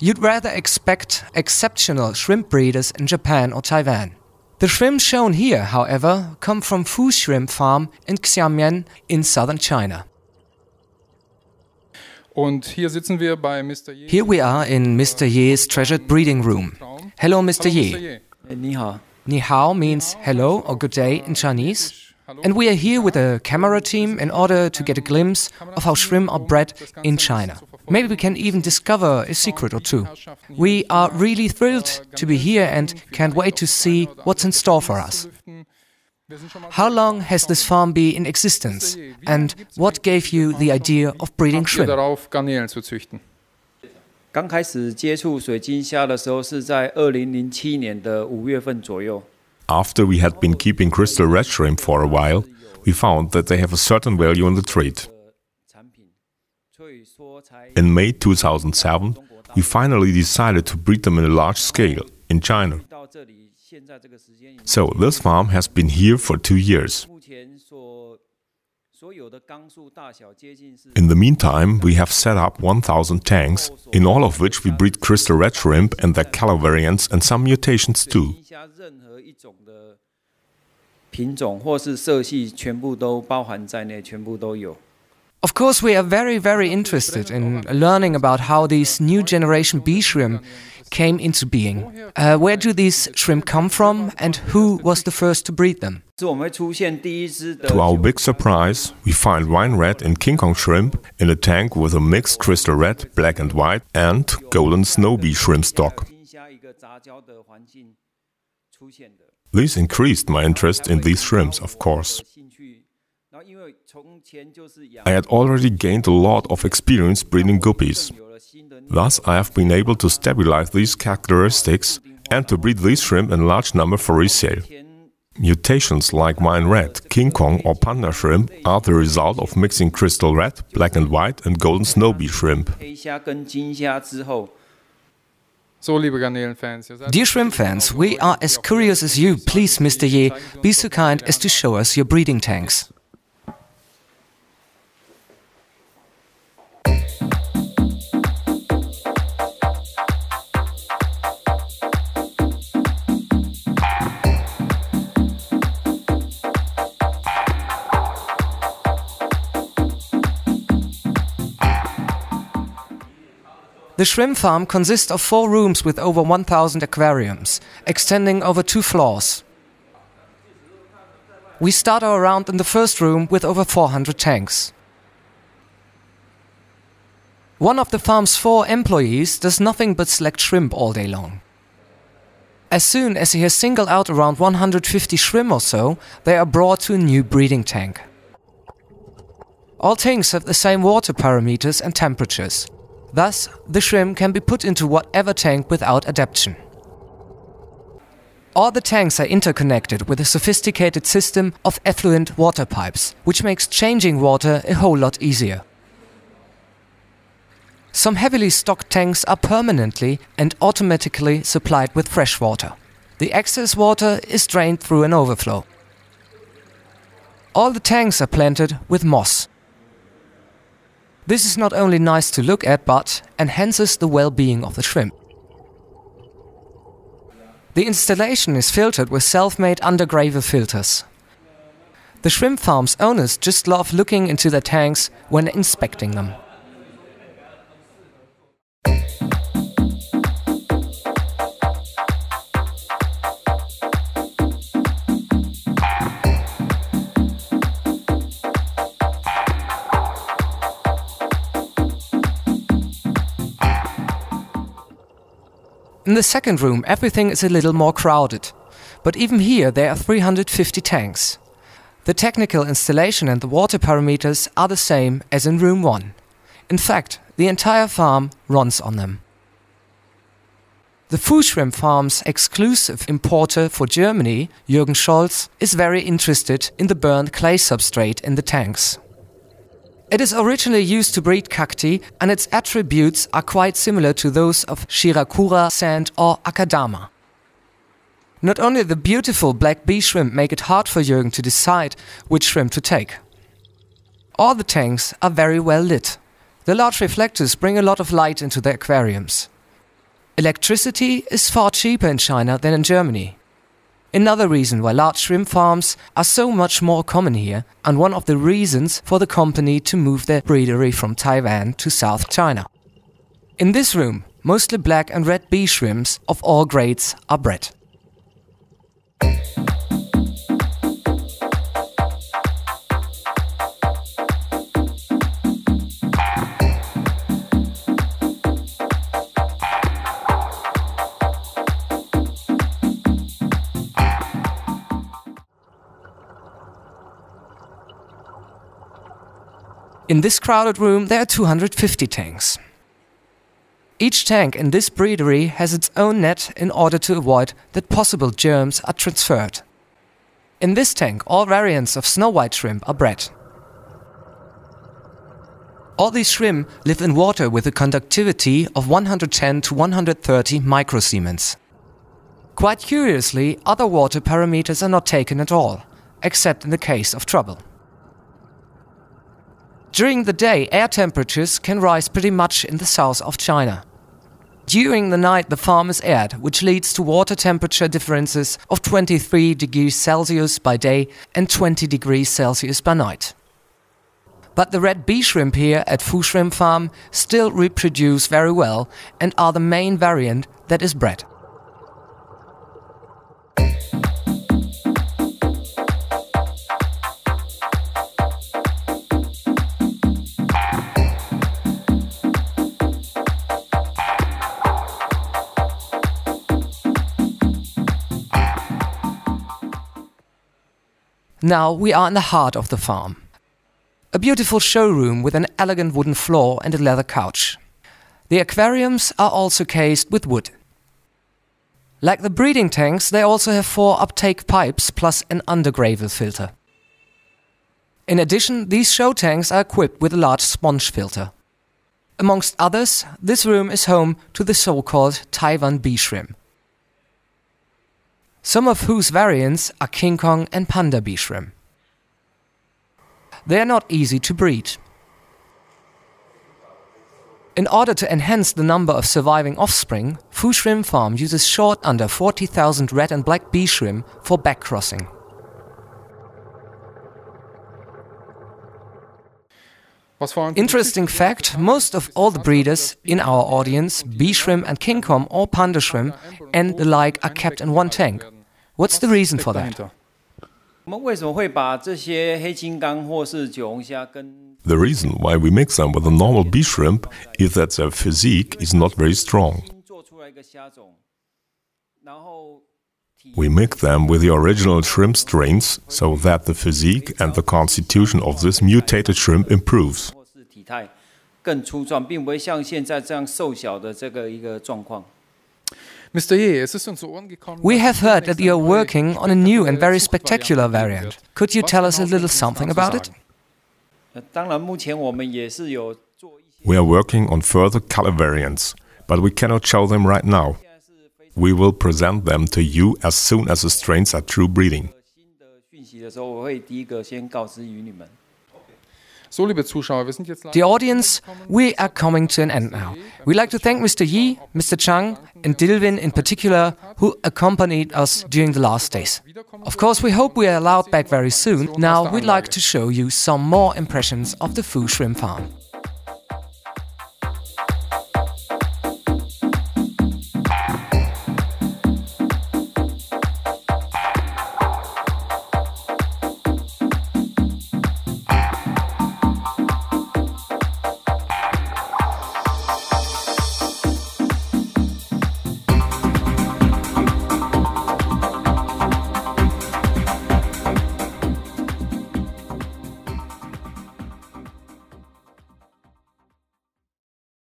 you'd rather expect exceptional shrimp breeders in Japan or Taiwan. The shrimp shown here, however, come from Fu Shrimp Farm in Xiamen in southern China. Here we are in Mr. Ye's treasured breeding room. Hello, Mr. Ye. Ni hao. Ni hao means hello or good day in Chinese. And we are here with a camera team in order to get a glimpse of how shrimp are bred in China. Maybe we can even discover a secret or two. We are really thrilled to be here and can't wait to see what's in store for us. How long has this farm been in existence? And what gave you the idea of breeding shrimp? 刚开始接触水晶虾的时候是在2007年的5月份左右。 After we had been keeping crystal red shrimp for a while, we found that they have a certain value in the trade. In May 2007, we finally decided to breed them in a large scale, in China. So this farm has been here for 2 years. In the meantime, we have set up 1,000 tanks, in all of which we breed crystal red shrimp and their color variants and some mutations too. Of course, we are very interested in learning about how these new generation B shrimp came into being. Where do these shrimp come from and who was the first to breed them? To our big surprise, we find wine red and King Kong shrimp in a tank with a mixed crystal red, black and white and golden snow bee shrimp stock. This increased my interest in these shrimps, of course. I had already gained a lot of experience breeding guppies. Thus, I have been able to stabilize these characteristics and to breed these shrimp in large number for resale. Mutations like wine red, King Kong or panda shrimp are the result of mixing crystal red, black and white and golden snow bee shrimp. Dear shrimp fans, we are as curious as you. Please, Mr. Ye, be so kind as to show us your breeding tanks. The shrimp farm consists of 4 rooms with over 1,000 aquariums, extending over 2 floors. We start our round in the first room with over 400 tanks. One of the farm's 4 employees does nothing but select shrimp all day long. As soon as he has singled out around 150 shrimp or so, they are brought to a new breeding tank. All tanks have the same water parameters and temperatures. Thus, the shrimp can be put into whatever tank without adaptation. All the tanks are interconnected with a sophisticated system of effluent water pipes, which makes changing water a whole lot easier. Some heavily stocked tanks are permanently and automatically supplied with fresh water. The excess water is drained through an overflow. All the tanks are planted with moss. This is not only nice to look at, but enhances the well-being of the shrimp. The installation is filtered with self-made undergraver filters. The shrimp farm's owners just love looking into their tanks when inspecting them. In the second room, everything is a little more crowded, but even here there are 350 tanks. The technical installation and the water parameters are the same as in room 1. In fact, the entire farm runs on them. The Fu Shrimp Farm's exclusive importer for Germany, Jürgen Scholz, is very interested in the burnt clay substrate in the tanks. It is originally used to breed cacti, and its attributes are quite similar to those of Shirakura sand or Akadama. Not only the beautiful black bee shrimp make it hard for Jürgen to decide which shrimp to take. All the tanks are very well lit. The large reflectors bring a lot of light into the aquariums. Electricity is far cheaper in China than in Germany. Another reason why large shrimp farms are so much more common here, and one of the reasons for the company to move their breedery from Taiwan to South China. In this room, mostly black and red B shrimps of all grades are bred. In this crowded room there are 250 tanks. Each tank in this breedery has its own net in order to avoid that possible germs are transferred. In this tank all variants of snow white shrimp are bred. All these shrimp live in water with a conductivity of 110 to 130 microsiemens. Quite curiously, other water parameters are not taken at all, except in the case of trouble. During the day, air temperatures can rise pretty much in the south of China. During the night, the farm is aired, which leads to water temperature differences of 23 degrees Celsius by day and 20 degrees Celsius by night. But the red B shrimp here at Fu Shrimp Farm still reproduce very well and are the main variant that is bred. Now we are in the heart of the farm. A beautiful showroom with an elegant wooden floor and a leather couch. The aquariums are also cased with wood. Like the breeding tanks, they also have 4 uptake pipes plus an undergravel filter. In addition, these show tanks are equipped with a large sponge filter. Amongst others, this room is home to the so-called Taiwan B shrimp. Some of whose variants are King Kong and Panda B shrimp. They are not easy to breed. In order to enhance the number of surviving offspring, Fu Shrimp Farm uses short under 40,000 red and black B shrimp for backcrossing. Interesting fact, most of all the breeders in our audience, B shrimp and King Kong or Panda shrimp and the like, are kept in one tank. What's the reason for that? The reason why we mix them with a normal B shrimp is that their physique is not very strong. We mix them with the original shrimp strains so that the physique and the constitution of this mutated shrimp improves. We have heard that you are working on a new and very spectacular variant. Could you tell us a little something about it? We are working on further color variants, but we cannot show them right now. We will present them to you as soon as the strains are true breeding. The audience, we are coming to an end now. We'd like to thank Mr. Yi, Mr. Chang and Dilwin in particular, who accompanied us during the last days. Of course, we hope we are allowed back very soon. Now we'd like to show you some more impressions of the Fu Shrimp Farm.